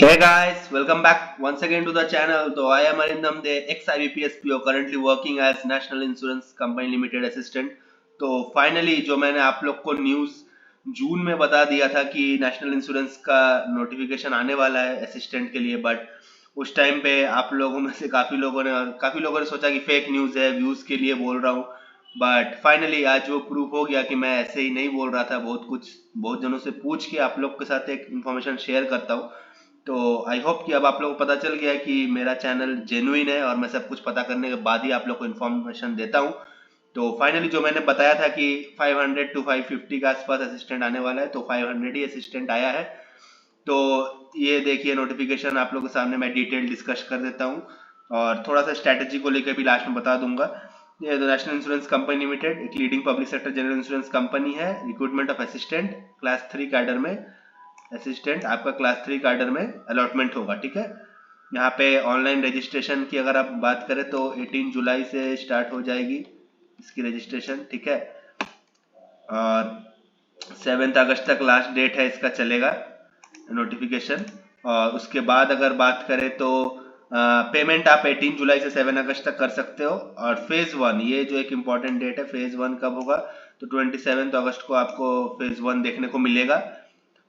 Hey guys, welcome back once again to the channel. So I am Arindam, the ex-IBPS PO, currently working as National Insurance Company Limited assistant. तो finally जो मैंने आप लोग को news जून में बता दिया था कि नेशनल इंश्योरेंस का नोटिफिकेशन आने वाला है असिस्टेंट के लिए, बट उस टाइम पे आप लोगों में से काफ़ी लोगों ने सोचा कि फेक न्यूज़ है, व्यूज़ के लिए बोल रहा हूँ। बट फाइनली आज वो प्रूफ हो गया कि मैं ऐसे ही नहीं बोल रहा था। बहुत जनों से पूछ के आप लोग के साथ एक इन्फॉर्मेशन शेयर करता हूँ। तो आई होप कि अब आप लोगों को पता चल गया है कि मेरा चैनल जेन्युइन है और मैं सब कुछ पता करने के बाद ही आप लोग को इन्फॉर्मेशन देता हूँ। तो फाइनली जो मैंने बताया था कि 500 to 550 के आसपास असिस्टेंट आने वाला है, तो 500 ही असिस्टेंट आया है। तो ये देखिए नोटिफिकेशन आप लोगों के सामने मैं डिटेल डिस्कस कर देता हूँ और थोड़ा सा स्ट्रैटेजी को लेकर भी लास्ट में बता दूंगा। ये नेशनल इंश्योरेंस कंपनी लिमिटेड एक leading public sector general insurance company है। Recruitment of assistant class 3 cadre में, असिस्टेंट आपका क्लास 3 कैडर में अलॉटमेंट होगा। ठीक है, यहाँ पे ऑनलाइन रजिस्ट्रेशन की अगर आप बात करें तो 18 जुलाई से स्टार्ट हो जाएगी इसकी रजिस्ट्रेशन। ठीक है, और 7 अगस्त तक लास्ट डेट है इसका, चलेगा नोटिफिकेशन। और उसके बाद अगर बात करें तो पेमेंट आप 18 जुलाई से 7 अगस्त तक कर सकते हो। और फेज 1, ये जो एक इम्पॉर्टेंट डेट है, फेज 1 कब होगा तो 27 अगस्त को आपको फेज 1 देखने को मिलेगा।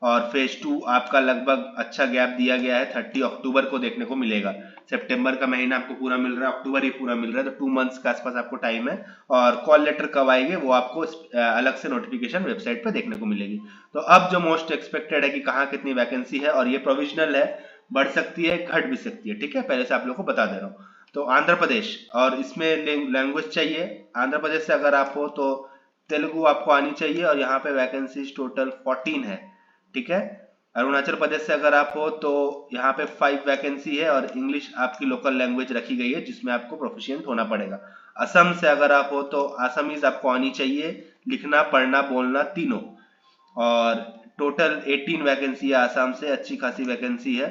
और फेज 2 आपका लगभग अच्छा गैप दिया गया है, 30 अक्टूबर को देखने को मिलेगा। सितंबर का महीना आपको पूरा मिल रहा है, अक्टूबर ही पूरा मिल रहा है, तो 2 मंथ्स के आसपास आपको टाइम है। और कॉल लेटर कब आएंगे वो आपको अलग से नोटिफिकेशन वेबसाइट पे देखने को मिलेगी। तो अब जो मोस्ट एक्सपेक्टेड है कि कहाँ कितनी वैकेंसी है, और ये प्रोविजनल है, बढ़ सकती है घट भी सकती है। ठीक है, पहले से आप लोग को बता दे रहा हूँ। तो आंध्र प्रदेश, और इसमें लैंग्वेज चाहिए। आंध्र प्रदेश से अगर आप हो तो तेलुगु आपको आनी चाहिए, और यहाँ पे वैकेंसीज टोटल 14 है। ठीक है, अरुणाचल प्रदेश से अगर आप हो तो यहाँ पे 5 वैकेंसी है, और इंग्लिश आपकी लोकल लैंग्वेज रखी गई है जिसमें आपको प्रोफिशिएंट होना पड़ेगा। असम से अगर आप हो तो आसामीज आपको आनी चाहिए, लिखना पढ़ना बोलना तीनों। और टोटल 18 वैकेंसी है आसाम से, अच्छी खासी वैकेंसी है।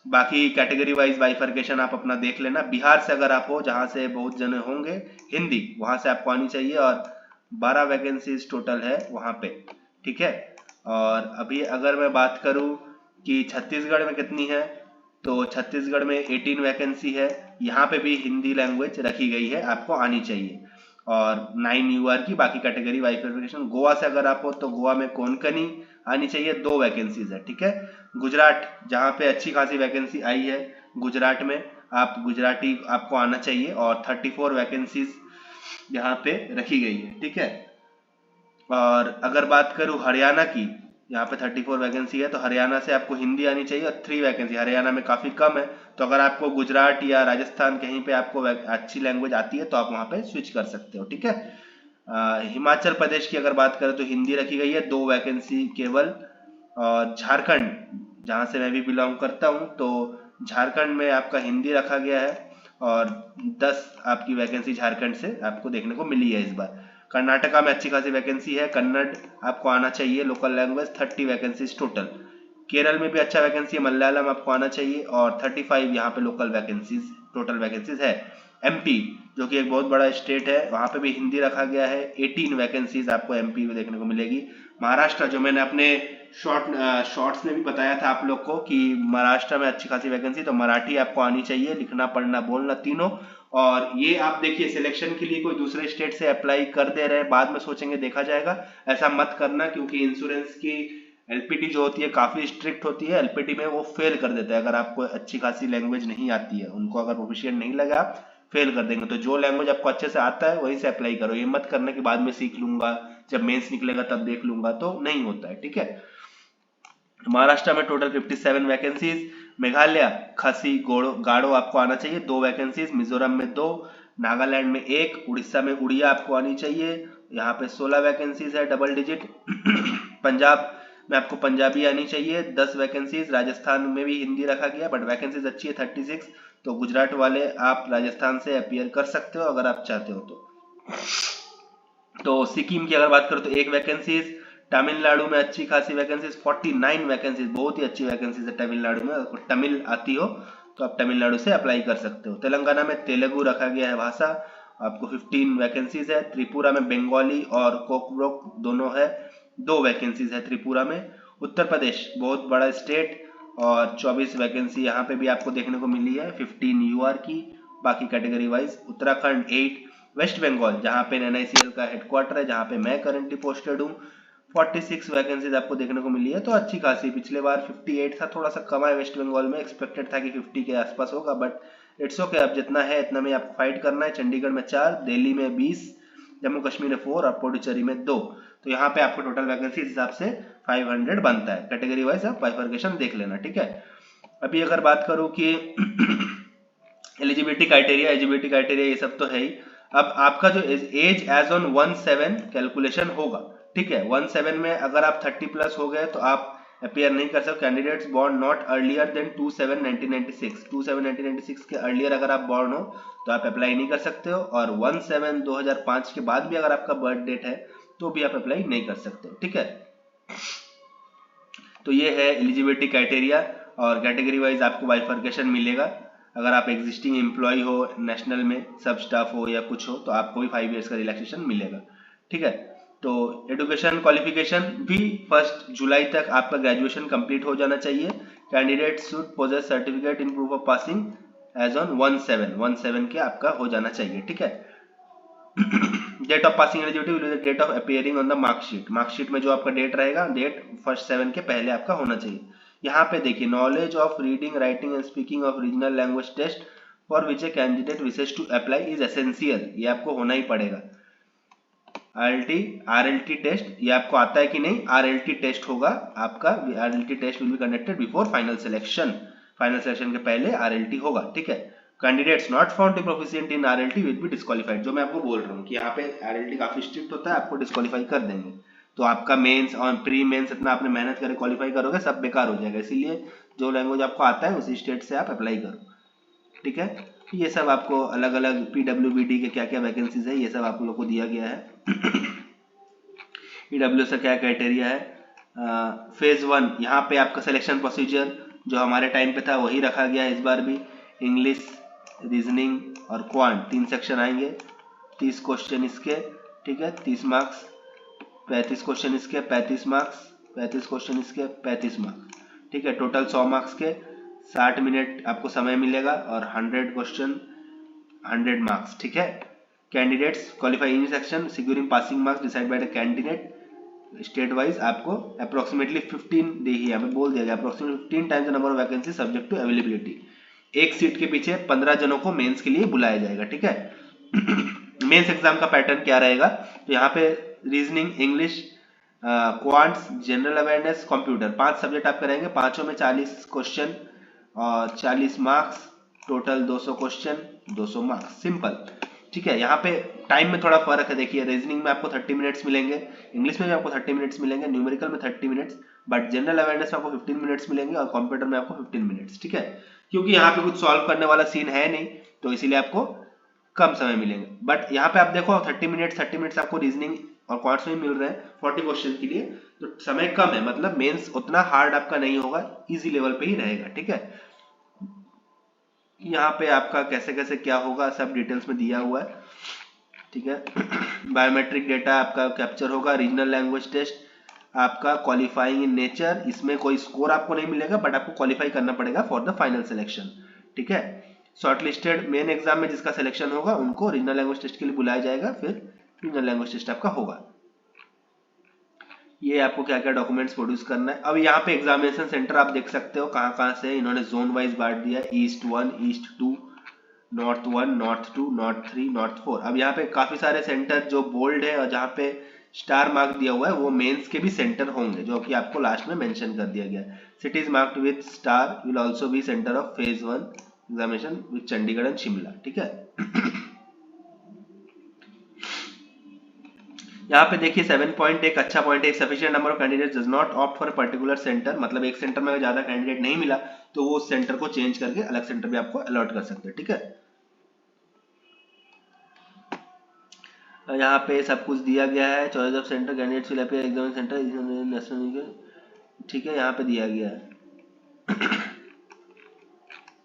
बाकी कैटेगरी वाइज बाइफर्केशन आप अपना देख लेना। बिहार से अगर आप हो, जहां से बहुत जने होंगे, हिंदी, वहां से आपको आनी चाहिए, और 12 वैकेंसीज टोटल है वहां पे। ठीक है, और अभी अगर मैं बात करूं कि छत्तीसगढ़ में कितनी है, तो छत्तीसगढ़ में 18 वैकेंसी है। यहाँ पे भी हिंदी लैंग्वेज रखी गई है, आपको आनी चाहिए। और 9 यूआर की बाकी कैटेगरी बाइफर्केशन। गोवा से अगर आप हो तो गोवा में कोंकणी आनी चाहिए, 2 वैकेंसीज है। ठीक है, गुजरात, जहाँ पे अच्छी खासी वैकेंसी आई है, गुजरात में आप गुजराती आपको आना चाहिए, और 34 वैकेंसीज यहाँ पे रखी गई है। ठीक है, और अगर बात करूँ हरियाणा की, यहाँ पे 34 वैकेंसी है, तो हरियाणा से आपको हिंदी आनी चाहिए, और 3 वैकेंसी हरियाणा में काफ़ी कम है। तो अगर आपको गुजरात या राजस्थान कहीं पे आपको अच्छी लैंग्वेज आती है तो आप वहाँ पे स्विच कर सकते हो। ठीक है, हिमाचल प्रदेश की अगर बात करें तो हिंदी रखी गई है, 2 वैकेंसी केवल। और झारखंड, जहाँ से मैं भी बिलोंग करता हूँ, तो झारखंड में आपका हिंदी रखा गया है, और 10 आपकी वैकेंसी झारखंड से आपको देखने को मिली है इस बार। कर्नाटका में अच्छी खासी वैकेंसी है, कन्नड़ आपको आना चाहिए, local language, 30 vacancies total. Kerala में भी अच्छा वैकेंसी है, मलयालम आपको आना चाहिए, और 35 यहाँ पे लोकल वैकेंसीज टोटल वैकेंसीज है। एमपी, जो कि एक बहुत बड़ा स्टेट है, वहाँ पे भी हिंदी रखा गया है, 18 वैकेंसीज आपको एमपी में देखने को मिलेगी। महाराष्ट्र, जो मैंने अपने शॉर्ट्स में भी बताया था आप लोग को कि महाराष्ट्र में अच्छी खासी वैकेंसी, तो मराठी आपको आनी चाहिए, लिखना पढ़ना बोलना तीनों। और ये आप देखिए, सिलेक्शन के लिए कोई दूसरे स्टेट से अप्लाई कर दे रहे हैं, बाद में सोचेंगे देखा जाएगा, ऐसा मत करना, क्योंकि इंश्योरेंस की एलपीटी जो होती है काफी स्ट्रिक्ट होती है। एलपीटी में वो फेल कर देता है अगर आपको अच्छी खासी लैंग्वेज नहीं आती है, उनको अगर प्रोफिशिएंट नहीं लगा फेल कर देंगे। तो जो लैंग्वेज आपको अच्छे से आता है वहीं से अप्लाई करो, ये मत करना कि बाद में सीख लूंगा, जब मेंस निकलेगा तब देख लूंगा, तो नहीं होता है। ठीक है, महाराष्ट्र में टोटल 57 वैकेंसीज। मेघालय खासी गाड़ो आपको आना चाहिए, 2 वैकेंसीज। मिजोरम में 2, नागालैंड में 1, उड़ीसा में उड़िया आपको आनी चाहिए, यहाँ पे 16 वैकेंसीज है, डबल डिजिट। पंजाब में आपको पंजाबी आनी चाहिए, 10 वैकेंसीज। राजस्थान में भी हिंदी रखा गया, बट वैकेंसीज अच्छी है, 36। तो गुजरात वाले आप राजस्थान से अपीयर कर सकते हो अगर आप चाहते हो तो सिक्किम की अगर बात करो तो 1 वैकेंसीज। तमिलनाडु में अच्छी खासी वैकेंसीज, 49 वैकेंसीज, बहुत ही अच्छी वैकेंसीज है तमिलनाडु में। अगर तमिल आती हो तो आप तमिलनाडु से अप्लाई कर सकते हो। तेलंगाना में तेलुगु रखा गया है भाषा, आपको 15 वैकेंसीज है। त्रिपुरा में बंगाली और कोकब्रोक दोनों है, 2 वैकेंसीज है त्रिपुरा में। उत्तर प्रदेश बहुत बड़ा स्टेट, और 24 वैकेंसी यहाँ पे भी आपको देखने को मिली है, 15 यूआर की, बाकी कैटेगरी वाइज। उत्तराखंड 8, वेस्ट बंगाल जहाँ पे NICL का हेडक्वार्टर है, जहाँ पे मैं करंटली पोस्टेड हूँ, 46 वैकेंसीज आपको देखने को मिली है। तो अच्छी खासी, पिछले बार 58 था, थोड़ा सा कम है वेस्ट बंगाल में, एक्सपेक्टेड था कि 50 के आसपास होगा, बट इट्स ओके, अब जितना है इतना में आपको फाइट करना है। चंडीगढ़ में 4, दिल्ली में 20, जम्मू कश्मीर में 4 और पुडुचेरी में 2। तो यहाँ पे आपको टोटल वैकेंसी इस हिसाब से 500 बनता है। कैटेगरी वाइज आप बाइफर्केशन देख लेना, ठीक है। अभी अगर बात करूँ कि एलिजिबिलिटी क्राइटेरिया ये सब तो है ही। अब आपका जो एज एज ऑन 1/7 कैलकुलेशन होगा, ठीक है। 1/7 में अगर आप 30 प्लस हो गए तो आप अपीयर नहीं कर सकते। Candidates born not earlier than 2/7/1996, 2/7/1996 के अर्लियर अगर आप बॉर्न हो तो आप अप्लाई नहीं कर सकते हो, और 1/7/2005 के बाद भी अगर आपका बर्थ डेट है तो भी आप अप्लाई नहीं कर सकते हो, ठीक है। तो ये है एलिजिबिलिटी क्राइटेरिया, और कैटेगरी वाइज आपको बाइफर्केशन मिलेगा। अगर आप एग्जिस्टिंग एम्प्लॉय हो, नेशनल में सब स्टाफ हो या कुछ हो, तो आपको भी 5 इयर्स का रिलैक्सेशन मिलेगा, ठीक है। तो एजुकेशन क्वालिफिकेशन भी 1 जुलाई तक आपका ग्रेजुएशन कंप्लीट हो जाना चाहिए। Candidate should possess certificate in proof of passing as on 1/7 के आपका हो जाना चाहिए, ठीक है। Date of passing eligibility will be the date of appearing on the marksheet. Marksheet में जो आपका डेट रहेगा, डेट 1/7 के पहले आपका होना चाहिए। यहाँ पे देखिए, knowledge of reading, writing and speaking of regional language test for which a candidate wishes to apply is essential. ये आपको होना ही पड़ेगा। RLT टेस्ट, ये आपको आता है कि नहीं? RLT टेस्ट होगा आपका। RLT test will be conducted before final selection. Final selection के पहले RLT होगा, ठीक है। Candidates not found to proficient in RLT will be disqualified. जो मैं आपको बोल रहा हूँ कि यहाँ पे RLT काफी स्ट्रिक्ट होता है, आपको डिस्क्वालीफाई कर देंगे। तो आपका मेंस और प्री मेंस इतना आपने मेहनत करके क्वालिफाई करोगे, सब बेकार हो जाएगा। इसीलिए जो लैंग्वेज आपको आता है उसी स्टेट से आप अप्लाई करो, ठीक है। ये सब आपको अलग अलग PWBD के क्या क्या वैकेंसीज है ये सब आप लोग को दिया गया है। EWS का क्या क्राइटेरिया है? फेज 1, यहाँ पे आपका सिलेक्शन प्रोसीजर जो हमारे टाइम पे था वही रखा गया है इस बार भी। इंग्लिश, रीजनिंग और क्वांट 3 सेक्शन आएंगे, 30 क्वेश्चन इसके, ठीक है। 30 मार्क्स, 35 क्वेश्चन इसके, 35 मार्क्स, 35 क्वेश्चन इसके, 35 मार्क्स, ठीक है। टोटल 100 मार्क्स के 60 मिनट आपको समय मिलेगा, और 100 क्वेश्चन 100 मार्क्स, ठीक है। Candidates qualify in section securing passing marks decide by the candidate state wise. आपको अप्रोक्सीमेटली 15 देखिए यहाँ पे बोल दिया गया, approximately 15 times the number of vacancy subject to availability. एक सीट के पीछे 15 जनों को मेंस के लिए बुलाया जाएगा, ठीक है। मेंस एग्जाम का पैटर्न क्या रहेगा? तो यहाँ पे reasoning, English, quants, general awareness, computer, 5 subject आपके रहेंगे। पांचों में 40 क्वेश्चन और 40 marks, total 200 question 200 marks, simple, ठीक है। यहाँ पे टाइम में थोड़ा फर्क है, देखिए रीजनिंग में आपको 30 मिनट्स मिलेंगे, इंग्लिश में भी आपको 30 मिनट्स मिलेंगे, न्यूमेरिकल में 30 मिनट्स, बट जनरल अवेयरनेस में आपको 15 मिनट्स मिलेंगे, और कंप्यूटर में आपको 15 मिनट्स, ठीक है। क्योंकि यहाँ पे कुछ सॉल्व करने वाला सीन है नहीं, तो इसीलिए आपको कम समय मिलेंगे। बट यहाँ पे आप देखो 30 मिनट्स आपको रीजनिंग और क्वांट्स में मिल रहे हैं 40 क्वेश्चन के लिए, तो समय कम है, मतलब मेंस उतना हार्ड आपका नहीं होगा, इजी लेवल पे ही रहेगा, ठीक है। यहाँ पे आपका कैसे कैसे क्या होगा सब डिटेल्स में दिया हुआ है, ठीक है। बायोमेट्रिक डेटा आपका कैप्चर होगा। रीजनल लैंग्वेज टेस्ट आपका क्वालिफाइंग इन नेचर, इसमें कोई स्कोर आपको नहीं मिलेगा, बट आपको क्वालिफाई करना पड़ेगा फॉर द फाइनल सिलेक्शन, ठीक है। शॉर्टलिस्टेड मेन एग्जाम में जिसका सिलेक्शन होगा उनको रीजनल लैंग्वेज टेस्ट के लिए बुलाया जाएगा, फिर रीजनल लैंग्वेज टेस्ट आपका होगा। ये आपको क्या क्या डॉक्यूमेंट्स प्रोड्यूस करना है। अब यहाँ पे एग्जामिनेशन सेंटर आप देख सकते हो कहाँ कहाँ से इन्होंने जोन वाइज बांट दिया, east 1, east 2, north 1, north 2, north 3, north 4। अब यहाँ पे काफी सारे सेंटर जो बोल्ड है और जहाँ पे स्टार मार्क दिया हुआ है वो मेंस के भी सेंटर होंगे, जो कि आपको लास्ट में मेंशन कर दिया गया है। Cities marked with star will also be centre of phase 1 examination with Chandigarh and Shimla, ठीक है। यहाँ पे देखिए 7 पॉइंट, एक अच्छा पॉइंट है, sufficient number of candidates does not opt for particular centre, मतलब एक सेंटर में अगर ज्यादा कैंडिडेट नहीं मिला तो वो उस सेंटर को चेंज करके अलग सेंटर भी आपको अलॉट कर सकते हैं, ठीक है। यहाँ पे सब कुछ दिया गया है। Choice of centre candidates will appear examination centre national, ठीक है, यहाँ पे दिया गया है।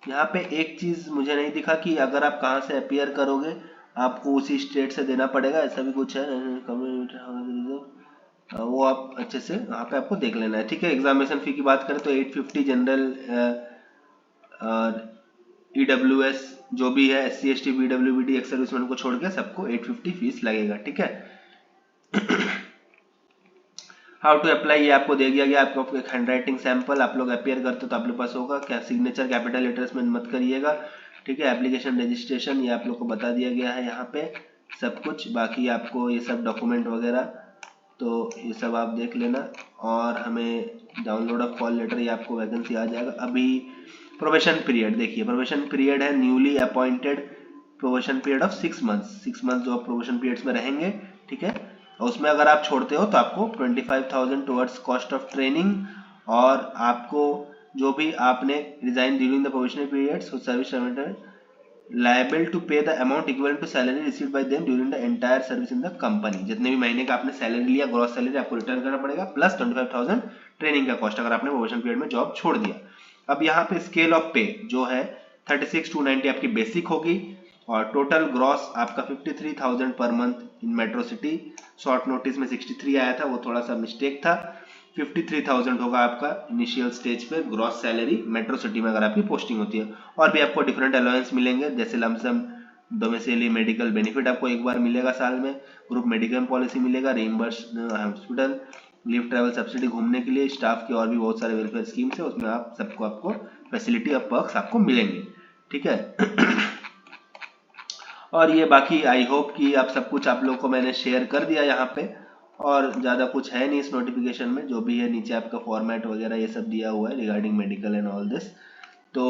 यहाँ पे एक चीज मुझे नहीं दिखा कि अगर आप कहाँ से अपीयर करोगे आपको उसी स्टेट से देना पड़ेगा, ऐसा भी कुछ है। वो आप अच्छे से यहाँ पे आपको देख लेना है, ठीक है। एग्जामिनेशन फी की बात करें तो 850 जनरल EWS जो भी है, SC ST PWBD ex serviceman को छोड़ के सबको 850 फीस लगेगा, ठीक है। हाउ टू अप्लाई ये आपको दे दिया गया, आपको एक हैंड राइटिंग सैंपल आप लोग अपेयर करते हो तो आप लोग पास होगा क्या, सिग्नेचर कैपिटल लेटर्स में मत करिएगा, ठीक है। एप्लीकेशन रजिस्ट्रेशन ये आप लोग को बता दिया गया है यहाँ पे सब कुछ, बाकी आपको ये सब डॉक्यूमेंट वगैरह तो ये सब आप देख लेना। और हमें डाउनलोड ऑफ कॉल लेटर ये आपको वैकेंसी आ जाएगा। अभी प्रोबेशन पीरियड देखिए, प्रोबेशन पीरियड है newly appointed probation period of 6 months, 6 month जो आप प्रोबेशन पीरियड्स में रहेंगे, ठीक है। और उसमें अगर आप छोड़ते हो तो आपको 25,000 टुवर्ड्स कॉस्ट ऑफ ट्रेनिंग, और आपको जो भी आपने resign during the probationary periods service liable to pay the amount equivalent to salary received by them during the entire service in the company। जितने भी महीने का आपने सैलरी लिया ग्रॉस सैलरी आपको रिटर्न करना पड़ेगा, प्लस 25,000 ट्रेनिंग का कॉस्ट अगर आपने प्रोबेशन पीरियड में जॉब छोड़ दिया। अब यहाँ पे स्केल ऑफ पे जो है 36,290 आपकी बेसिक होगी, और टोटल ग्रॉस आपका 53,000 per month in metro city. Short notice में 63 आया था, वो थोड़ा सा मिस्टेक था। 53,000 होगा आपका इनिशियल स्टेज पे ग्रॉस सैलरी मेट्रो सिटी में अगर आपकी पोस्टिंग होती है। और भी आपको डिफरेंट अलाउंस मिलेंगे, जैसे लमसम डोमिसाइली मेडिकल बेनिफिट आपको एक बार मिलेगा साल में, ग्रुप मेडिकल पॉलिसी मिलेगा, रिइंबर्स हॉस्पिटल, लीव ट्रैवल सब्सिडी घूमने के लिए, स्टाफ की और भी बहुत सारे वेलफेयर स्कीम्स है, उसमें आप सबको आपको फैसिलिटी और पर्क्स आपको मिलेंगे, ठीक है। और ये बाकी आई होप कि आप सब कुछ आप लोग को मैंने शेयर कर दिया यहाँ पे, और ज़्यादा कुछ है नहीं इस नोटिफिकेशन में, जो भी है नीचे आपका फॉर्मेट वगैरह ये सब दिया हुआ है regarding medical and all this. तो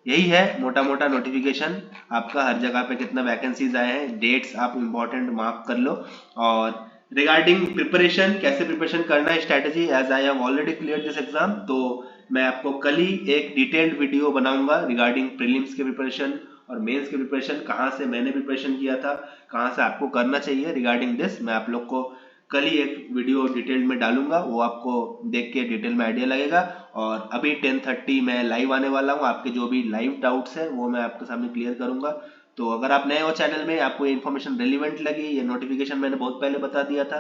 यही है मोटा मोटा नोटिफिकेशन आपका, हर जगह पे कितना वैकेंसीज आए हैं, डेट्स आप इम्पोर्टेंट मार्क कर लो। और रिगार्डिंग प्रिपरेशन, कैसे प्रिपरेशन करना है, strategy, as I have already clear this exam, तो मैं आपको कल ही एक डिटेल्ड वीडियो बनाऊंगा रिगार्डिंग प्रीलिम्स के प्रिपरेशन और मेंस के प्रिपरेशन, कहाँ से मैंने प्रिपरेशन किया था, कहाँ से आपको करना चाहिए रिगार्डिंग दिस। मैं आप लोग को कल ही एक वीडियो डिटेल में डालूंगा, वो आपको देख के डिटेल में आइडिया लगेगा। और अभी 10:30 मैं लाइव आने वाला हूँ, आपके जो भी लाइव डाउट्स हैं वो मैं आपके सामने क्लियर करूंगा। तो अगर आप नए हो चैनल में, आपको ये इन्फॉर्मेशन रेलिवेंट लगी, ये नोटिफिकेशन मैंने बहुत पहले बता दिया था,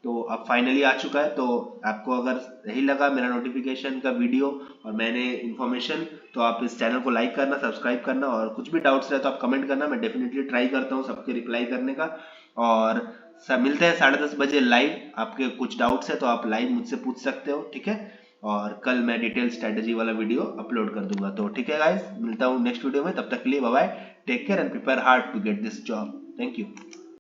तो अब फाइनली आ चुका है, तो आपको अगर सही लगा मेरा नोटिफिकेशन का वीडियो और मैंने इन्फॉर्मेशन, तो आप इस चैनल को लाइक करना, सब्सक्राइब करना, और कुछ भी डाउट्स रहे तो आप कमेंट करना, मैं डेफिनेटली ट्राई करता हूँ सबके रिप्लाई करने का। और सब मिलते हैं 10:30 बजे लाइव, आपके कुछ डाउट्स है तो आप लाइव मुझसे पूछ सकते हो, ठीक है। और कल मैं डिटेल स्ट्रेटेजी वाला वीडियो अपलोड कर दूंगा, तो ठीक है गाइस, मिलता हूँ नेक्स्ट वीडियो में, तब तक के लिए bye bye, take care and prepare hard to get this job, thank you.